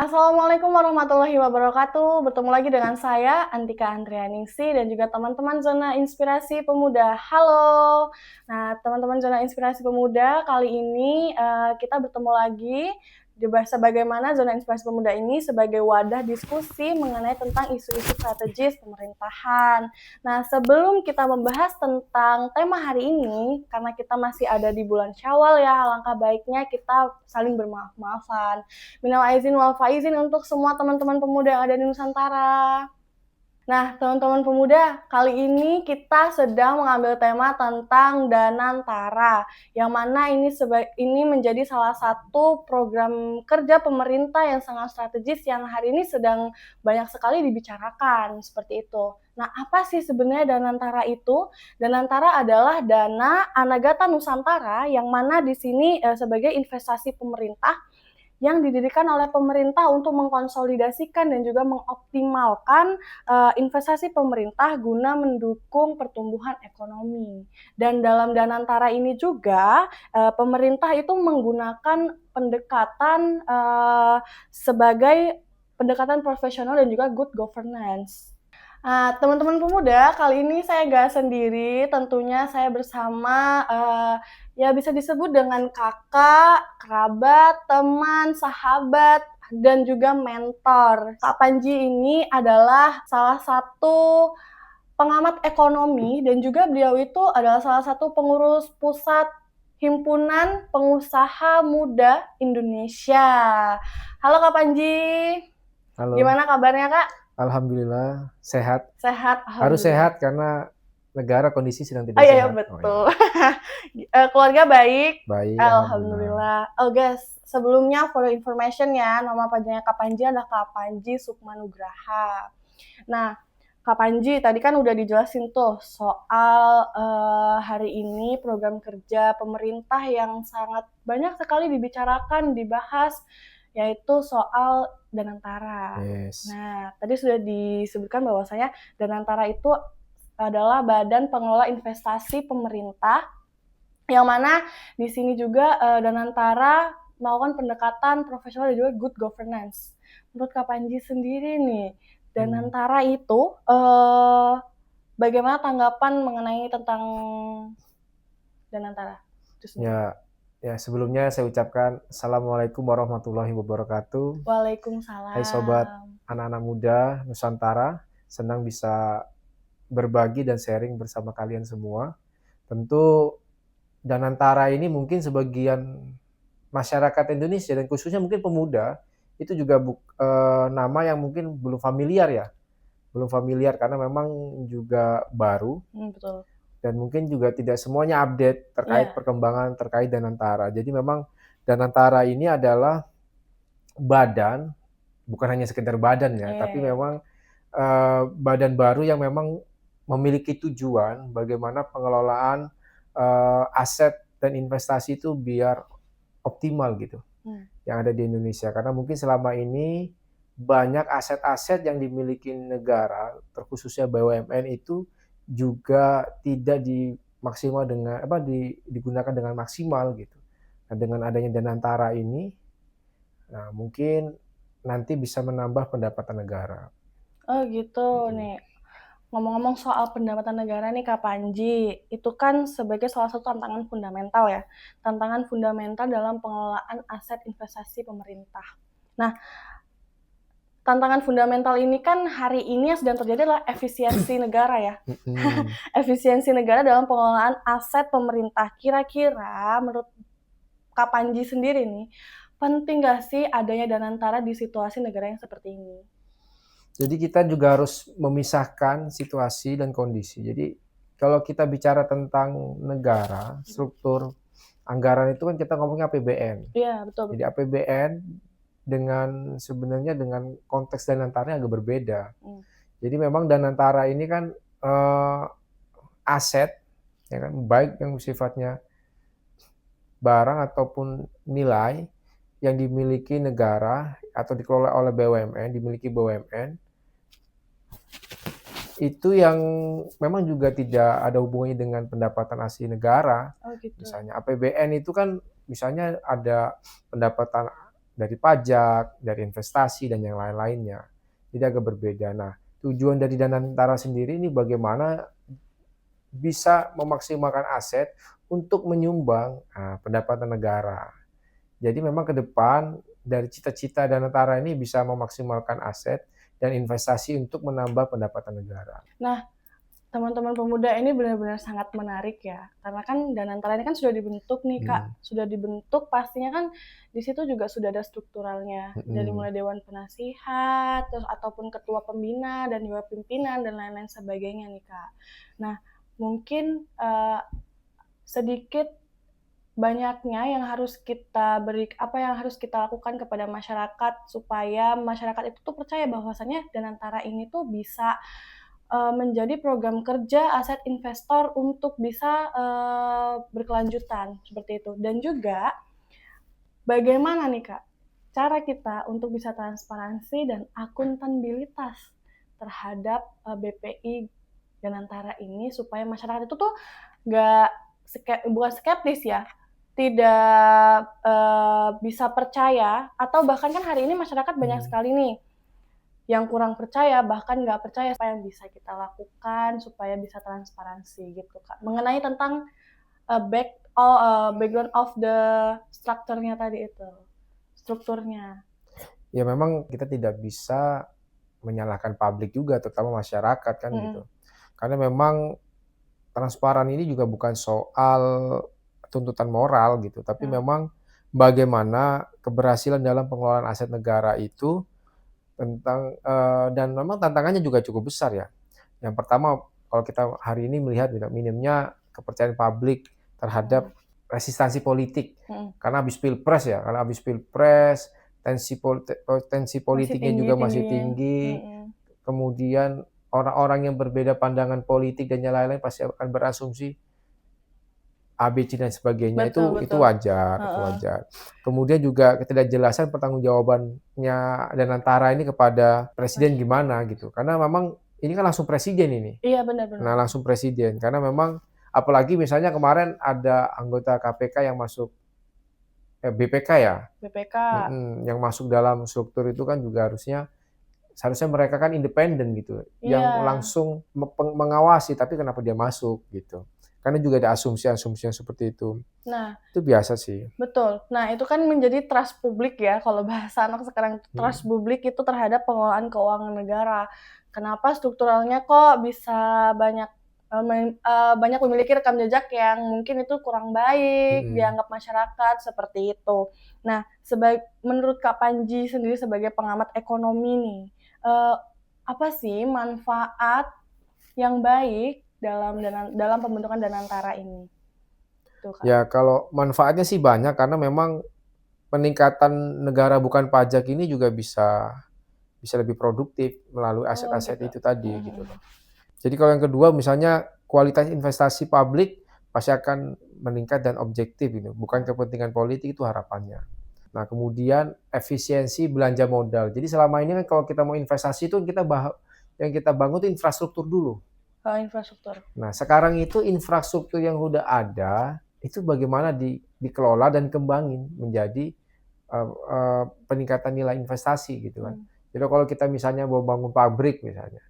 Assalamualaikum warahmatullahi wabarakatuh. Bertemu lagi dengan saya, Antika Andrianingsih, dan juga teman-teman Zona Inspirasi Pemuda. Halo. Nah, teman-teman Zona Inspirasi Pemuda, kali ini kita bertemu lagi sebagaimana Zona Inspirasi Pemuda ini sebagai wadah diskusi mengenai tentang isu-isu strategis pemerintahan. Nah, sebelum kita membahas tentang tema hari ini, karena kita masih ada di bulan Syawal ya, alangkah baiknya kita saling bermaaf-maafan. Minal aizin wal faizin untuk semua teman-teman pemuda yang ada di Nusantara. Nah, teman-teman pemuda, kali ini kita sedang mengambil tema tentang Danantara, yang mana ini menjadi salah satu program kerja pemerintah yang sangat strategis yang hari ini sedang banyak sekali dibicarakan, seperti itu. Nah, apa sih sebenarnya Danantara itu? Danantara adalah dana Anagata Nusantara, yang mana di sini sebagai investasi pemerintah yang didirikan oleh pemerintah untuk mengkonsolidasikan dan juga mengoptimalkan investasi pemerintah guna mendukung pertumbuhan ekonomi. Dan dalam Danantara ini juga pemerintah itu menggunakan pendekatan sebagai pendekatan profesional dan juga good governance. Teman-teman pemuda, kali ini saya nggak sendiri, tentunya saya bersama ya bisa disebut dengan kakak, kerabat, teman, sahabat, dan juga mentor. Kak Panji ini adalah salah satu pengamat ekonomi dan juga beliau itu adalah salah satu pengurus pusat Himpunan Pengusaha Muda Indonesia. Halo Kak Panji, Halo, gimana kabarnya Kak? alhamdulillah sehat. Sehat, Harus alhamdulillah. sehat karena negara kondisi sedang Oh tidak iya, sehat. Oh betul. iya, Keluarga baik? baik, alhamdulillah. Alhamdulillah. Oh guys, sebelumnya for your information ya, nama panjangnya Kak Panji adalah Kak Panji Sukmanugraha. Nah, Kak Panji, tadi kan udah dijelasin tuh soal hari ini program kerja pemerintah yang sangat banyak sekali dibicarakan, dibahas, yaitu soal Danantara. Yes. Nah, tadi sudah disebutkan bahwasanya Danantara itu adalah badan pengelola investasi pemerintah, yang mana di sini juga Danantara melakukan pendekatan profesional dan juga good governance. Menurut Kak Panji sendiri nih, Danantara itu bagaimana tanggapan mengenai tentang Danantara itu sendiri? Ya, ya sebelumnya saya ucapkan Assalamualaikum warahmatullahi wabarakatuh. Hai sobat Waalaikumsalam. anak-anak muda Nusantara, senang bisa berbagi dan sharing bersama kalian semua. Tentu Danantara ini mungkin sebagian masyarakat Indonesia dan khususnya mungkin pemuda itu juga nama yang mungkin belum familiar ya, belum familiar karena memang juga baru Betul. dan mungkin juga tidak semuanya update terkait Iya. perkembangan terkait Danantara. Jadi memang Danantara ini adalah badan, bukan hanya sekedar badan ya, Iya, tapi iya. memang badan baru yang memang memiliki tujuan bagaimana pengelolaan aset dan investasi itu biar optimal gitu Hmm. yang ada di Indonesia. Karena mungkin selama ini banyak aset-aset yang dimiliki negara, terkhususnya BUMN itu juga tidak dimaksimal dengan digunakan dengan maksimal gitu. Nah, dengan adanya Danantara ini, nah mungkin nanti bisa menambah pendapatan negara. Oh gitu Mm. nih. Ngomong-ngomong soal pendapatan negara nih Kak Panji, itu kan sebagai salah satu tantangan fundamental ya. Tantangan fundamental dalam pengelolaan aset investasi pemerintah. Nah, tantangan fundamental ini kan hari ini yang sedang terjadi adalah efisiensi negara ya. Mm-mm. Efisiensi negara dalam pengelolaan aset pemerintah. Kira-kira menurut Kak Panji sendiri nih, penting nggak sih adanya Danantara di situasi negara yang seperti ini? Jadi kita juga harus memisahkan situasi dan kondisi. Jadi kalau kita bicara tentang negara, struktur anggaran itu kan kita ngomongnya APBN. Iya, betul Jadi betul. APBN dengan sebenarnya dengan konteks Danantara agak berbeda. Hmm. Jadi memang Danantara ini kan aset, ya kan, baik yang sifatnya barang ataupun nilai yang dimiliki negara atau dikelola oleh BUMN, dimiliki BUMN, itu yang memang juga tidak ada hubungannya dengan pendapatan asli negara. Oh gitu. Misalnya APBN itu kan misalnya ada pendapatan dari pajak, dari investasi dan yang lain-lainnya. Jadi agak berbeda. Nah, tujuan dari Danantara sendiri ini bagaimana bisa memaksimalkan aset untuk menyumbang pendapatan negara. Jadi memang ke depan dari cita-cita Danantara ini bisa memaksimalkan aset dan investasi untuk menambah pendapatan negara. Nah, teman-teman pemuda ini benar-benar sangat menarik ya, karena kan Danantara ini kan sudah dibentuk nih Kak, sudah dibentuk pastinya kan di situ juga sudah ada strukturalnya, dari mulai dewan penasihat, terus ataupun ketua pembina dan juga pimpinan dan lain-lain sebagainya nih Kak. Nah, mungkin sedikit banyaknya yang harus kita apa yang harus kita lakukan kepada masyarakat supaya masyarakat itu tuh percaya bahwasannya Danantara ini tuh bisa menjadi program kerja aset investor untuk bisa berkelanjutan seperti itu. Dan juga bagaimana nih Kak cara kita untuk bisa transparansi dan akuntabilitas terhadap BPI Danantara ini supaya masyarakat itu tuh nggak bukan skeptis ya, tidak bisa percaya atau bahkan kan hari ini masyarakat banyak sekali nih yang kurang percaya, bahkan nggak percaya apa yang bisa kita lakukan supaya bisa transparansi gitu Kak. Mengenai tentang background of the strukturnya tadi itu, strukturnya. Ya memang kita tidak bisa menyalahkan publik juga, terutama masyarakat kan gitu. Karena memang transparan ini juga bukan soal tuntutan moral gitu, tapi memang bagaimana keberhasilan dalam pengelolaan aset negara itu dan memang tantangannya juga cukup besar ya. Yang pertama, kalau kita hari ini melihat minimnya kepercayaan publik terhadap resistansi politik. Karena habis pilpres, tensi politiknya juga masih tinggi. Kemudian orang-orang yang berbeda pandangan politik dan yang lain-lain pasti akan berasumsi ABC dan sebagainya. Itu wajar. Kemudian juga ketidakjelasan pertanggungjawabannya Danantara ini kepada presiden gimana gitu. Karena memang ini kan langsung presiden ini. Iya benar-benar. Nah langsung presiden. Karena memang apalagi misalnya kemarin ada anggota KPK yang masuk BPK ya. BPK. Yang masuk dalam struktur itu kan juga seharusnya mereka kan independen gitu. Yang langsung mengawasi, tapi kenapa dia masuk gitu. Karena juga ada asumsi-asumsi yang seperti itu. Nah, itu biasa sih. Betul. Nah, itu kan menjadi trust publik ya, kalau bahasa anak sekarang trust publik itu terhadap pengelolaan keuangan negara. Kenapa strukturalnya kok bisa banyak memiliki rekam jejak yang mungkin itu kurang baik, dianggap masyarakat seperti itu. Nah, menurut Kak Panji sendiri sebagai pengamat ekonomi nih, apa sih manfaat yang baik dalam pembentukan Danantara ini? Ya kalau manfaatnya sih banyak karena memang peningkatan negara bukan pajak ini juga bisa lebih produktif melalui aset-aset itu tadi gitu loh. Jadi kalau yang kedua misalnya kualitas investasi publik pasti akan meningkat dan objektif gitu, bukan kepentingan politik itu harapannya. Nah kemudian efisiensi belanja modal. Jadi selama ini kan kalau kita mau investasi itu yang kita bangun itu infrastruktur dulu. Infrastruktur. Nah sekarang itu infrastruktur yang udah ada itu bagaimana dikelola dan kembangin menjadi peningkatan nilai investasi gitu kan. Jadi kalau kita misalnya mau bangun pabrik misalnya,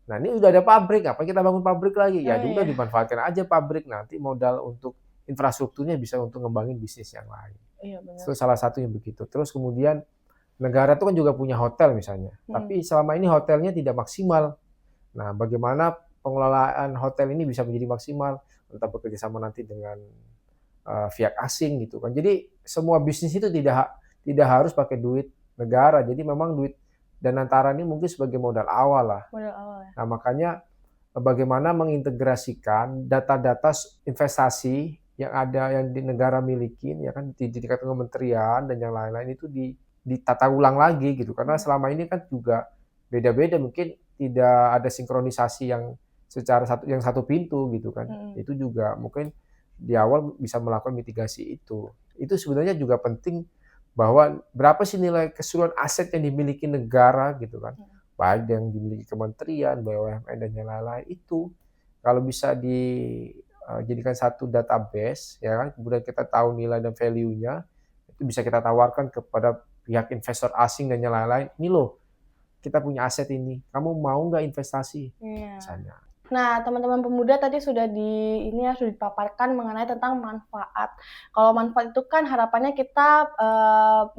nah ini udah ada pabrik, apa kita bangun pabrik lagi? Ya udah dimanfaatkan aja pabrik, nanti modal untuk infrastrukturnya bisa untuk ngembangin bisnis yang lain. Iya, benar. Itu salah satunya begitu. Terus kemudian negara itu kan juga punya hotel misalnya, tapi selama ini hotelnya tidak maksimal. Nah bagaimana pengelolaan hotel ini bisa menjadi maksimal? Entah bekerja sama nanti dengan pihak asing gitu kan. Jadi semua bisnis itu tidak harus pakai duit negara. Jadi memang duit Danantara ini mungkin sebagai modal awal lah. Modal awal ya. Nah makanya bagaimana mengintegrasikan data-data investasi yang ada yang di negara miliki ya kan di tingkat kementerian dan yang lain-lain itu ditata ulang lagi gitu. Karena selama ini kan juga beda-beda, mungkin tidak ada sinkronisasi yang secara satu pintu gitu kan. Itu juga mungkin di awal bisa melakukan mitigasi itu. Itu sebenarnya juga penting bahwa berapa sih nilai keseluruhan aset yang dimiliki negara gitu kan. Baik yang dimiliki kementerian, BUMN dan yang lain-lain itu kalau bisa dijadikan satu database ya kan, kemudian kita tahu nilai dan value-nya, itu bisa kita tawarkan kepada pihak investor asing dan yang lain-lain, ini loh kita punya aset ini, kamu mau nggak investasi? Iya. Misalnya. Nah, teman-teman pemuda tadi sudah sudah dipaparkan mengenai tentang manfaat. Kalau manfaat itu kan harapannya kita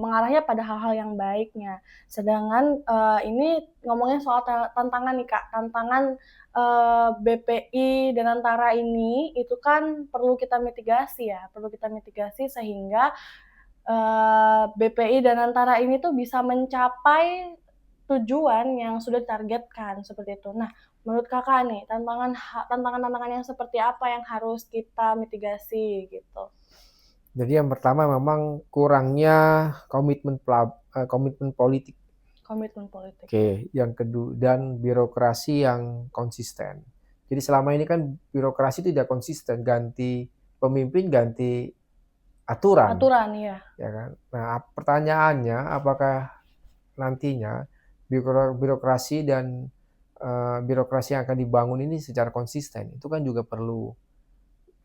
mengarahnya pada hal-hal yang baiknya. Sedangkan ini ngomongin soal tantangan nih Kak, tantangan BPI dan Antara ini itu kan perlu kita mitigasi ya, perlu kita mitigasi sehingga BPI dan Antara ini tuh bisa mencapai tujuan yang sudah ditargetkan seperti itu. Nah, menurut Kakak nih, tantangan-tantangan yang seperti apa yang harus kita mitigasi gitu? Jadi yang pertama memang kurangnya komitmen politik. Komitmen politik. Oke, yang kedua dan birokrasi yang konsisten. Jadi selama ini kan birokrasi tidak konsisten, ganti pemimpin, ganti aturan, Aturan ya. ya kan. Nah, pertanyaannya apakah nantinya birokrasi dan birokrasi yang akan dibangun ini secara konsisten itu kan juga perlu,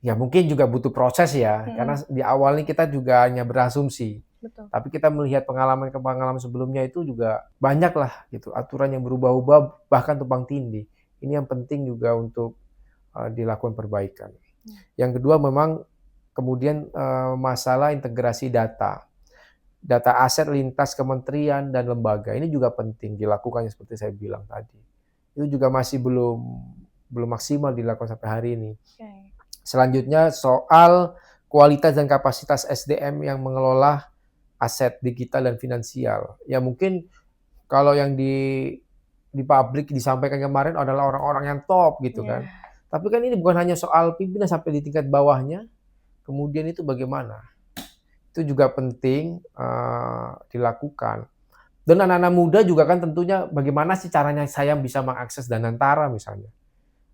ya mungkin juga butuh proses ya, karena di awal ini kita juga hanya berasumsi. Betul. Tapi kita melihat pengalaman sebelumnya itu juga banyak lah gitu, aturan yang berubah-ubah bahkan tumpang tindih. Ini yang penting juga untuk dilakukan perbaikan. Yang kedua memang kemudian masalah integrasi data. Data aset lintas kementerian dan lembaga ini juga penting dilakukan seperti saya bilang tadi. Itu juga masih belum maksimal dilakukan sampai hari ini. Okay. Selanjutnya soal kualitas dan kapasitas SDM yang mengelola aset digital dan finansial. Ya mungkin kalau yang di publik disampaikan kemarin adalah orang-orang yang top gitu kan. Tapi kan ini bukan hanya soal pimpinan sampai di tingkat bawahnya. Kemudian itu bagaimana? Itu juga penting dilakukan. Dan anak-anak muda juga kan tentunya bagaimana sih caranya saya bisa mengakses Danantara misalnya.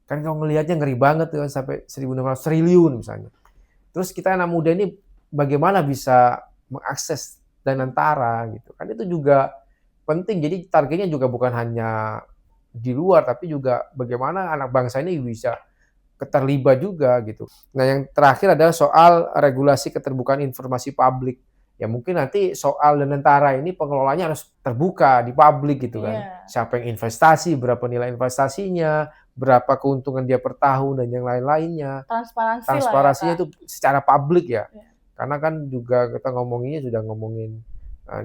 Kan kalau ngelihatnya ngeri banget tuh sampai 1.600 triliun misalnya. Terus kita anak muda ini bagaimana bisa mengakses Danantara gitu. Kan itu juga penting. Jadi targetnya juga bukan hanya di luar tapi juga bagaimana anak bangsa ini bisa terlibat juga gitu. Nah, yang terakhir adalah soal regulasi keterbukaan informasi publik. Ya mungkin nanti soal Danantara ini pengelolanya harus terbuka di publik gitu kan. Siapa yang investasi, berapa nilai investasinya, berapa keuntungan dia per tahun dan yang lain-lainnya. Transparansinya itu secara publik ya. Karena kan juga kita ngomonginnya sudah ngomongin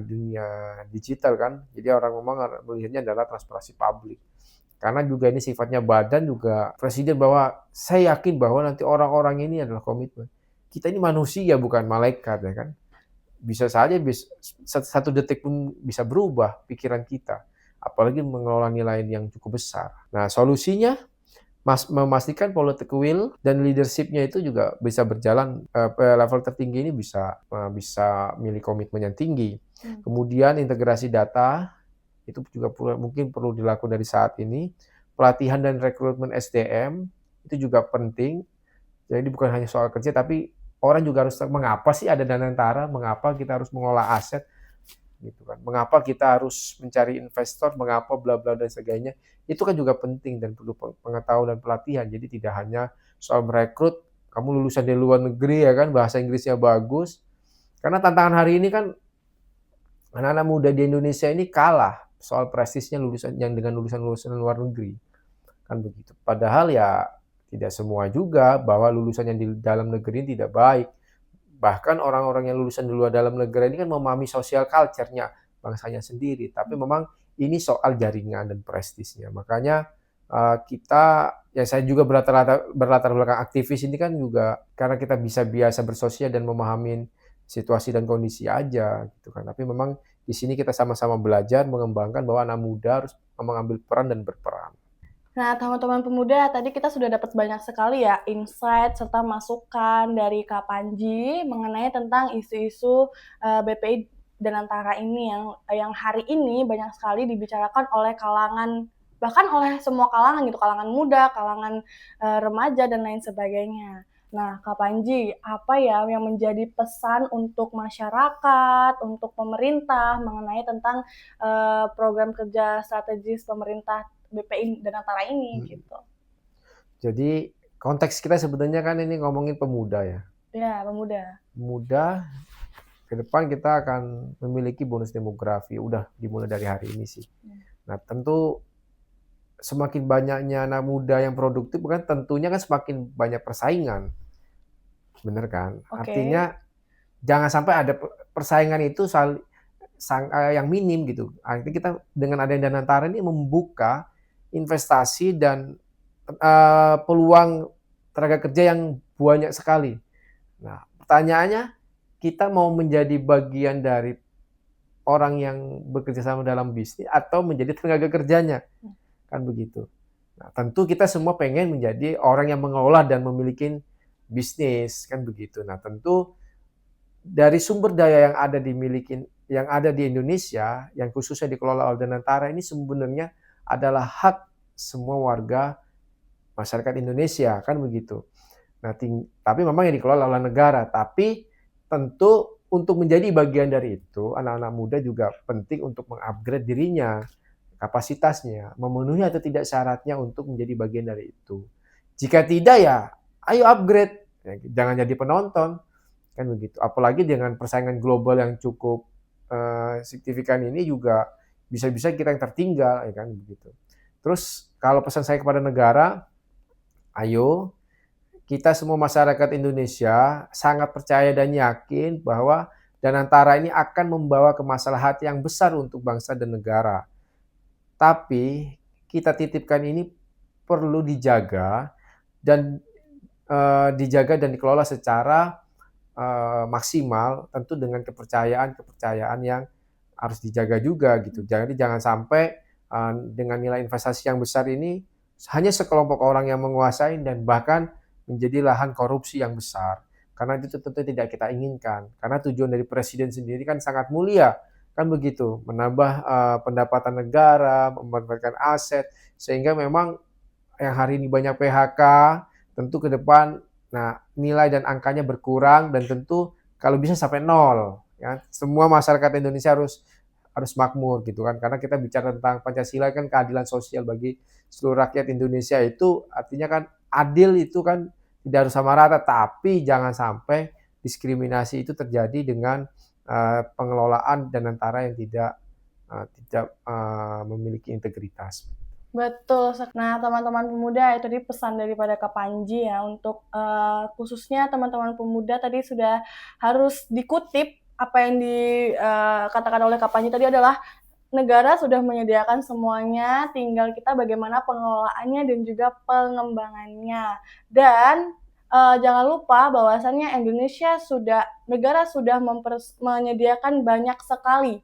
dunia digital kan. Jadi orang memang melihatnya adalah transparansi publik. Karena juga ini sifatnya badan juga presiden bahwa saya yakin bahwa nanti orang-orang ini adalah komitmen. Kita ini manusia bukan malaikat ya kan. Bisa saja satu detik pun bisa berubah pikiran kita. Apalagi mengelola nilai yang cukup besar. Nah solusinya memastikan political will dan leadership-nya itu juga bisa berjalan level tertinggi ini bisa milih komitmen yang tinggi. Kemudian integrasi data itu juga mungkin perlu dilakukan dari saat ini. Pelatihan dan rekrutmen SDM itu juga penting. Jadi bukan hanya soal kerja, tapi orang juga harus mengapa sih ada Danantara, mengapa kita harus mengolah aset, gitu kan? Mengapa kita harus mencari investor, mengapa bla bla dan sebagainya. Itu kan juga penting dan perlu pengetahuan dan pelatihan. Jadi tidak hanya soal merekrut, kamu lulusan dari luar negeri ya kan, bahasa Inggrisnya bagus. Karena tantangan hari ini kan anak-anak muda di Indonesia ini kalah soal prestisnya lulusan yang dengan lulusan-lulusan luar negeri. Kan begitu. Padahal ya tidak semua juga bahwa lulusan yang di dalam negeri ini tidak baik. Bahkan orang-orang yang lulusan di luar dalam negeri ini kan memahami sosial culture-nya bangsanya sendiri. Tapi memang ini soal jaringan dan prestisnya. Makanya kita, ya saya juga berlatar belakang aktivis ini kan juga karena kita bisa biasa bersosial dan memahami situasi dan kondisi aja gitu kan. Tapi memang di sini kita sama-sama belajar mengembangkan bahwa anak muda harus mengambil peran dan berperan. Nah, teman-teman pemuda, tadi kita sudah dapat banyak sekali ya insight serta masukan dari Kak Panji mengenai tentang isu-isu BPI dan Antara ini yang hari ini banyak sekali dibicarakan oleh kalangan, bahkan oleh semua kalangan gitu, kalangan muda, kalangan remaja dan lain sebagainya. Nah, Kak Panji, apa ya yang menjadi pesan untuk masyarakat, untuk pemerintah mengenai tentang program kerja strategis pemerintah BPI dan Antara ini gitu? Jadi konteks kita sebenarnya kan ini ngomongin pemuda ya. Iya, pemuda. Pemuda ke depan kita akan memiliki bonus demografi, udah dimulai dari hari ini sih. Nah, tentu semakin banyaknya anak muda yang produktif kan tentunya kan semakin banyak persaingan, bener kan? Oke. Artinya jangan sampai ada persaingan itu yang minim gitu. Artinya kita dengan adanya Danantara ini membuka investasi dan peluang tenaga kerja yang banyak sekali. Nah, pertanyaannya kita mau menjadi bagian dari orang yang bekerja sama dalam bisnis atau menjadi tenaga kerjanya, kan begitu. Nah, tentu kita semua pengen menjadi orang yang mengelola dan memiliki bisnis, kan begitu. Nah, tentu dari sumber daya yang ada di Indonesia, yang khususnya dikelola oleh Danantara ini sebenarnya adalah hak semua warga masyarakat Indonesia, kan begitu. Nah, tapi memang yang dikelola oleh negara. Tapi tentu untuk menjadi bagian dari itu, anak-anak muda juga penting untuk mengupgrade dirinya, kapasitasnya, memenuhi atau tidak syaratnya untuk menjadi bagian dari itu. Jika tidak ya, ayo upgrade. Ya, jangan jadi penonton, kan begitu. Apalagi dengan persaingan global yang cukup signifikan ini juga bisa-bisa kita yang tertinggal, ya kan begitu. Terus kalau pesan saya kepada negara, ayo kita semua masyarakat Indonesia sangat percaya dan yakin bahwa Danantara ini akan membawa kemaslahatan yang besar untuk bangsa dan negara. Tapi kita titipkan ini perlu dijaga dan dikelola secara maksimal, tentu dengan kepercayaan yang harus dijaga juga gitu. Jadi jangan sampai dengan nilai investasi yang besar ini hanya sekelompok orang yang menguasai dan bahkan menjadi lahan korupsi yang besar. Karena itu tentu tidak kita inginkan. Karena tujuan dari presiden sendiri kan sangat mulia, kan begitu, menambah pendapatan negara, memanfaatkan aset, sehingga memang yang hari ini banyak PHK, tentu ke depan, nah nilai dan angkanya berkurang dan tentu kalau bisa sampai nol. Ya, semua masyarakat Indonesia harus makmur gitu kan, karena kita bicara tentang Pancasila kan keadilan sosial bagi seluruh rakyat Indonesia itu artinya kan adil itu kan tidak harus sama rata, tapi jangan sampai diskriminasi itu terjadi dengan pengelolaan dan antara yang tidak memiliki integritas. Betul. Nah, teman-teman pemuda, itu tadi pesan daripada Kak Panji ya, untuk khususnya teman-teman pemuda tadi sudah harus dikutip apa yang dikatakan oleh Kak Panji tadi adalah negara sudah menyediakan semuanya, tinggal kita bagaimana pengelolaannya dan juga pengembangannya. Dan jangan lupa bahwasannya negara sudah menyediakan banyak sekali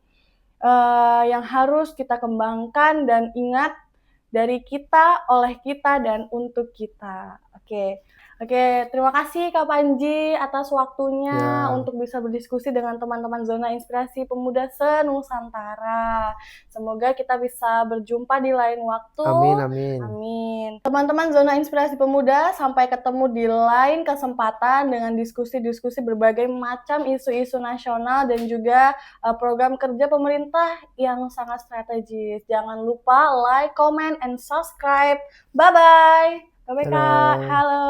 yang harus kita kembangkan dan ingat dari kita, oleh kita, dan untuk kita. Oke. Oke, terima kasih Kak Panji atas waktunya Ya, untuk bisa berdiskusi dengan teman-teman Zona Inspirasi Pemuda se-Nusantara. Semoga kita bisa berjumpa di lain waktu. amin amin. Amin. Teman-teman Zona Inspirasi Pemuda, sampai ketemu di lain kesempatan dengan diskusi-diskusi berbagai macam isu-isu nasional dan juga program kerja pemerintah yang sangat strategis. Jangan lupa like, comment, and subscribe. Bye-bye. Bye-bye, Kak. Dadah. Halo.